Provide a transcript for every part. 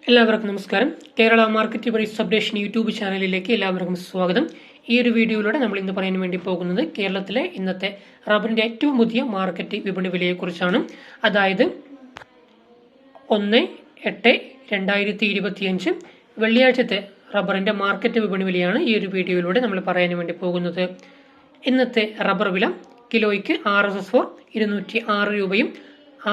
എല്ലാവർക്കും നമസ്കാരം. Kerala market price updation YouTube ചാനലിലേക്ക് എല്ലാവർക്കും സ്വാഗതം. ഈ ഒരു വീഡിയോയിലൂടെ നമ്മൾ ഇന്ന് പറയാൻ വേണ്ടി പോകുന്നത് കേരളത്തിലെ ഇന്നത്തെ റബ്ബറിന്റെ ഏറ്റവും പുതിയ മാർക്കറ്റ് വിപണി വിലയെക്കുറിച്ചാണ്. അതായത് 1/8/2025 വെള്ളിയാഴ്ചത്തെ റബ്ബറിന്റെ മാർക്കറ്റ് വിപണി വിലയാണ് ഈ ഒരു വീഡിയോയിലൂടെ നമ്മൾ പറയാൻ വേണ്ടി പോകുന്നത്. ഇന്നത്തെ റബ്ബർ വില കിലോയ്ക്ക് RSS 206 രൂപയും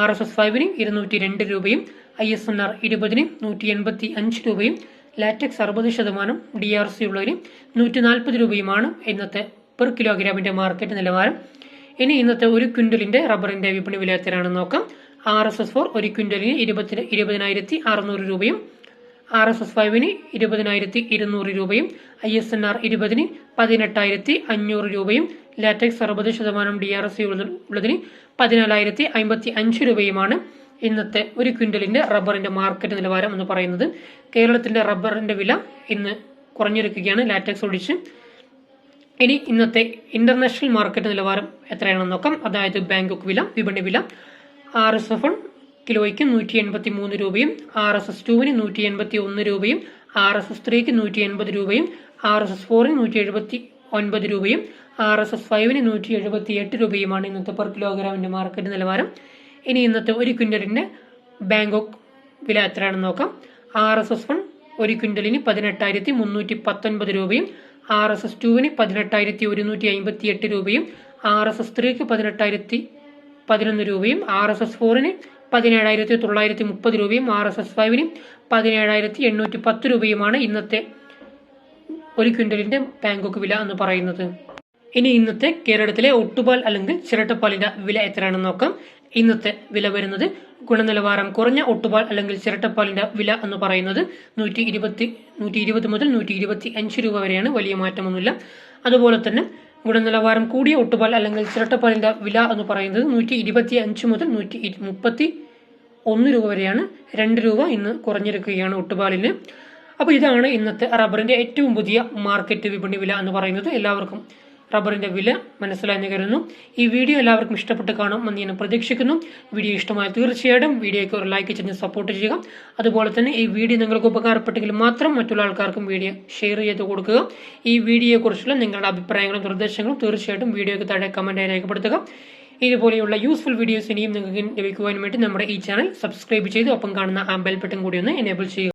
RSS 5 202 രൂപയും ISNR 20 185 രൂപയും ലാറ്റക്സ് 60% DRC ഉള്ളതിന് 140 രൂപയുമാണ് ഇന്നത്തെ പെർ കിലോഗ്രാമിന്റെ മാർക്കറ്റ് നിലവാരം. ഇനി ഇന്നത്തെ ഒരു ക്വിന്റലിന്റെ റബ്ബറിന്റെ വിപണി വില എത്രയാണെന്ന് നോക്കാം. RSS 4 ഒരു ക്വിന്റലിന് 20,600 രൂപയും RSS 5 20,200 രൂപയും ISNR 20 18,500 രൂപയും ലാറ്റക്സ് 60% DRC ഉള്ളതിന് 14,055 രൂപയുമാണ് ഇന്നത്തെ ഒരു ക്വിന്റലിന്റെ റബ്ബറിന്റെ മാർക്കറ്റ് നിലവാരം എന്ന് പറയുന്നത്. കേരളത്തിന്റെ റബ്ബറിന്റെ വില ഇന്ന് കുറഞ്ഞിരിക്കുകയാണ് ലാറ്റക്സ് ഒഴിച്ച്. ഇനി ഇന്നത്തെ ഇന്റർനാഷണൽ മാർക്കറ്റ് നിലവാരം എത്രയാണെന്ന് നോക്കാം. അതായത് ബാങ്കോക്ക് വില, വിപണി വില RSF 1 കിലോയ്ക്ക് 183 രൂപയും RSS 2 181 രൂപയും RSS 3 180 രൂപയും RSS 4 179 രൂപയും RSS 5 178 രൂപയുമാണ് ഇന്നത്തെ പെർ കിലോഗ്രാമിന്റെ മാർക്കറ്റ് നിലവാരം. ഇനി ഇന്നത്തെ ഒരു ക്വിന്റലിന്റെ ബാങ്കോക്ക് വില എത്രയാണെന്ന് നോക്കാം. RSS 1 ഒരു ക്വിന്റലിന് 18,319 രൂപയും RSS 2 18,158 രൂപയും RSS 3 18,011 രൂപയും RSS 4 17,930 രൂപയും RSS 5 17,810 രൂപയുമാണ് ഇന്നത്തെ ഒരു ക്വിന്റലിന്റെ ബാങ്കോക്ക് വില എന്ന് പറയുന്നത്. ഇനി ഇന്നത്തെ കേരളത്തിലെ ഒട്ടുപാൽ അല്ലെങ്കിൽ ചിരട്ടപ്പാലിന്റെ വില എത്രയാണെന്ന് നോക്കാം. ഇന്നത്തെ വില വരുന്നത് ഗുണനിലവാരം കുറഞ്ഞ ഒട്ടുപാൽ അല്ലെങ്കിൽ ചിരട്ടപ്പാലിന്റെ വില എന്ന് പറയുന്നത് 120 മുതൽ 125 രൂപ വരെയാണ്. വലിയ മാറ്റമൊന്നുമില്ല. അതുപോലെ തന്നെ ഗുണനിലവാരം കൂടിയ ഒട്ടുപാൽ അല്ലെങ്കിൽ ചിരട്ടപ്പാലിന്റെ വില എന്ന് പറയുന്നത് 125 മുതൽ 131 രൂപ വരെയാണ്. 2 രൂപ ഇന്ന് കുറഞ്ഞിരിക്കുകയാണ് ഒട്ടുപാലിന്. അപ്പോൾ ഇതാണ് ഇന്നത്തെ റബ്ബറിന്റെ ഏറ്റവും പുതിയ മാർക്കറ്റ് വിപണി വില എന്ന് പറയുന്നത്. എല്ലാവർക്കും റബ്ബറിന്റെ വില മനസ്സിലായെന്ന് കരുതുന്നു. ഈ വീഡിയോ എല്ലാവർക്കും ഇഷ്ടപ്പെട്ട് കാണുമെന്ന് ഞാൻ പ്രതീക്ഷിക്കുന്നു. വീഡിയോ ഇഷ്ടമായ തീർച്ചയായിട്ടും വീഡിയോയ്ക്ക് ഒരു ലൈക്ക് ചെയ്ത് സപ്പോർട്ട് ചെയ്യുക. അതുപോലെ തന്നെ ഈ വീഡിയോ നിങ്ങൾക്ക് ഉപകാരപ്പെട്ടെങ്കിൽ മാത്രം മറ്റുള്ള ആൾക്കാർക്കും വീഡിയോ ഷെയർ ചെയ്ത് കൊടുക്കുക. ഈ വീഡിയോയെക്കുറിച്ചുള്ള നിങ്ങളുടെ അഭിപ്രായങ്ങളും നിർദ്ദേശങ്ങളും തീർച്ചയായിട്ടും വീഡിയോയ്ക്ക് താഴെ കമന്റായി രേഖപ്പെടുത്തുക. ഇതുപോലെയുള്ള യൂസ്ഫുൾ വീഡിയോസ് ഇനിയും നിങ്ങൾക്ക് ലഭിക്കുവാൻ വേണ്ടി നമ്മുടെ ഈ ചാനൽ സബ്സ്ക്രൈബ് ചെയ്ത് ഒപ്പം കാണുന്ന ആ ബെൽ ബട്ടൺ കൂടി ഒന്ന് എനേബിൾ ചെയ്യുക.